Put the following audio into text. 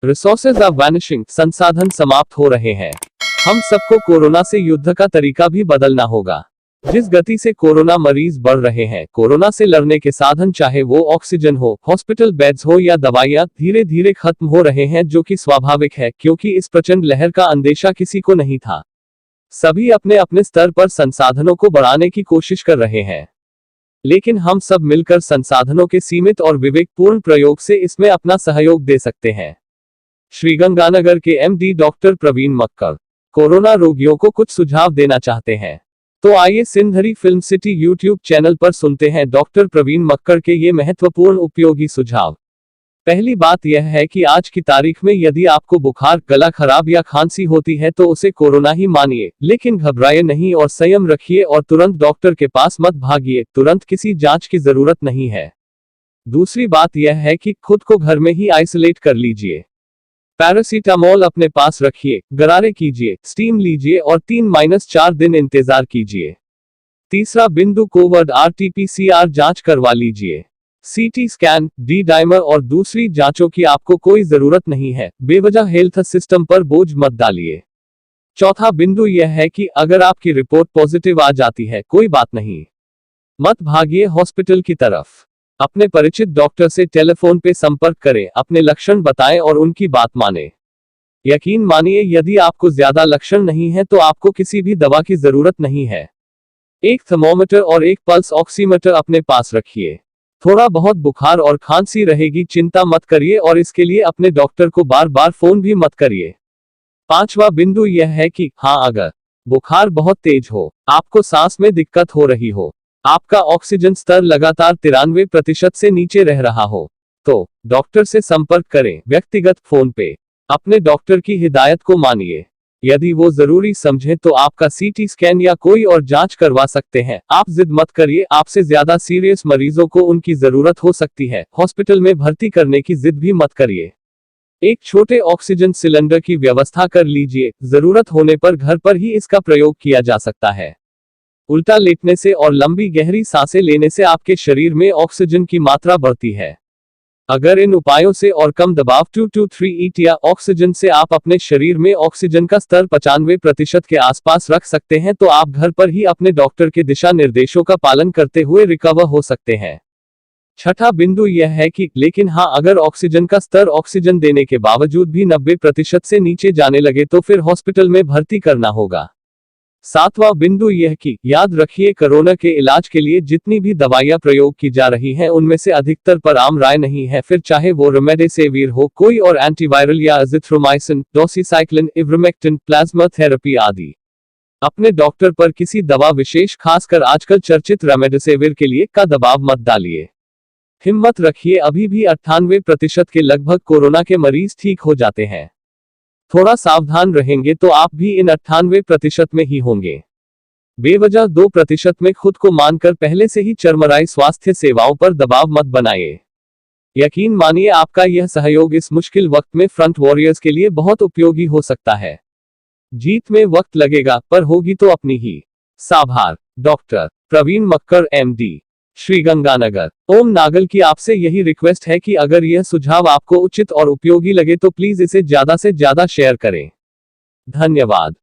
Resources are vanishing, संसाधन समाप्त हो रहे हैं। हम सबको कोरोना से युद्ध का तरीका भी बदलना होगा। जिस गति से कोरोना मरीज बढ़ रहे हैं, कोरोना से लड़ने के साधन, चाहे वो ऑक्सीजन हो, हॉस्पिटल बेड्स हो या दवाइयां, धीरे धीरे खत्म हो रहे हैं, जो कि स्वाभाविक है क्योंकि इस प्रचंड लहर का अंदेशा किसी को नहीं था। सभी अपने अपने स्तर पर संसाधनों को बढ़ाने की कोशिश कर रहे हैं, लेकिन हम सब मिलकर संसाधनों के सीमित और विवेकपूर्ण प्रयोग से इसमें अपना सहयोग दे सकते हैं। श्रीगंगानगर के एमडी डॉक्टर प्रवीण मक्कर कोरोना रोगियों को कुछ सुझाव देना चाहते हैं। तो आइए Sindri film city YouTube channel पर सुनते हैं डॉक्टर प्रवीण मक्कर के ये महत्वपूर्ण उपयोगी सुझाव। पहली बात यह है कि आज की तारीख में यदि आपको बुखार, गला खराब या खांसी होती है तो उसे कोरोना ही मानिए, लेकिन घबराइए नहीं और संयम रखिए और तुरंत डॉक्टर के पास मत भागिए। तुरंत किसी जांच की जरूरत नहीं है। दूसरी बात यह है कि खुद को घर में ही आइसोलेट कर लीजिए। पैरासीटामोल अपने पास रखिए, गरारे कीजिए, स्टीम लीजिए और 3-4 दिन इंतजार कीजिए। तीसरा बिंदु, कोविड RT-PCR जांच करवा लीजिए। CT स्कैन, डी डाइमर और दूसरी जांचों की आपको कोई जरूरत नहीं है। बेवजह हेल्थ सिस्टम पर बोझ मत डालिए। चौथा बिंदु यह है कि अगर आपकी रिपोर्ट पॉजिटिव आ जाती है, कोई बात नहीं, मत भागिए हॉस्पिटल की तरफ। अपने परिचित डॉक्टर से टेलीफोन पे संपर्क करें, अपने लक्षण बताएं और उनकी बात मानें। यकीन मानिए, यदि आपको ज्यादा लक्षण नहीं है तो आपको किसी भी दवा की जरूरत नहीं है। एक थर्मोमीटर और एक पल्स ऑक्सीमीटर अपने पास रखिए। थोड़ा बहुत बुखार और खांसी रहेगी, चिंता मत करिए और इसके लिए अपने डॉक्टर को बार बार फोन भी मत करिए। पांचवा बिंदु यह है कि हाँ, अगर बुखार बहुत तेज हो, आपको सांस में दिक्कत हो रही हो, आपका ऑक्सीजन स्तर लगातार 93% से नीचे रह रहा हो, तो डॉक्टर से संपर्क करें व्यक्तिगत फोन पे। अपने डॉक्टर की हिदायत को मानिए। यदि वो जरूरी समझे तो आपका CT स्कैन या कोई और जांच करवा सकते हैं। आप जिद मत करिए, आपसे ज्यादा सीरियस मरीजों को उनकी जरूरत हो सकती है। हॉस्पिटल में भर्ती करने की जिद भी मत करिए। एक छोटे ऑक्सीजन सिलेंडर की व्यवस्था कर लीजिए, जरूरत होने पर घर पर ही इसका प्रयोग किया जा सकता है। उल्टा लेटने से और लंबी गहरी सांसें लेने से आपके शरीर में ऑक्सीजन की मात्रा बढ़ती है। अगर इन उपायों से और कम दबाव 2-3 ET या ऑक्सीजन से आप अपने शरीर में ऑक्सीजन का स्तर 95% के आसपास रख सकते हैं, तो आप घर पर ही अपने डॉक्टर के दिशा निर्देशों का पालन करते हुए रिकवर हो सकते हैं। छठा बिंदु यह है कि लेकिन हाँ, अगर ऑक्सीजन का स्तर ऑक्सीजन देने के बावजूद भी 90% से नीचे जाने लगे तो फिर हॉस्पिटल में भर्ती करना होगा। सातवां बिंदु यह कि याद रखिए, कोरोना के इलाज के लिए जितनी भी दवाइयां प्रयोग की जा रही हैं, उनमें से अधिकतर पर आम राय नहीं है, फिर चाहे वो रेमडेसिविर हो, कोई और एंटीवायरल या अजिथ्रोमाइसिन, डोक्सीसाइक्लिन, इवरमेक्टिन, प्लाज्मा थेरेपी आदि। अपने डॉक्टर पर किसी दवा विशेष, खासकर आजकल चर्चित रेमडेसिविर के लिए, का दबाव मत डालिए। हिम्मत रखिए, अभी भी 98% के लगभग कोरोना के मरीज ठीक हो जाते हैं। थोड़ा सावधान रहेंगे तो आप भी इन 98% में ही होंगे। बेवजह 2% में खुद को मानकर पहले से ही चरमराई स्वास्थ्य सेवाओं पर दबाव मत बनाइए। यकीन मानिए, आपका यह सहयोग इस मुश्किल वक्त में फ्रंट वॉरियर्स के लिए बहुत उपयोगी हो सकता है। जीत में वक्त लगेगा, पर होगी तो अपनी ही। साभार डॉक्टर प्रवीण मक्कर, MD, श्रीगंगानगर। ओम नागल की आपसे यही रिक्वेस्ट है कि अगर यह सुझाव आपको उचित और उपयोगी लगे तो प्लीज इसे ज्यादा से ज्यादा शेयर करें। धन्यवाद।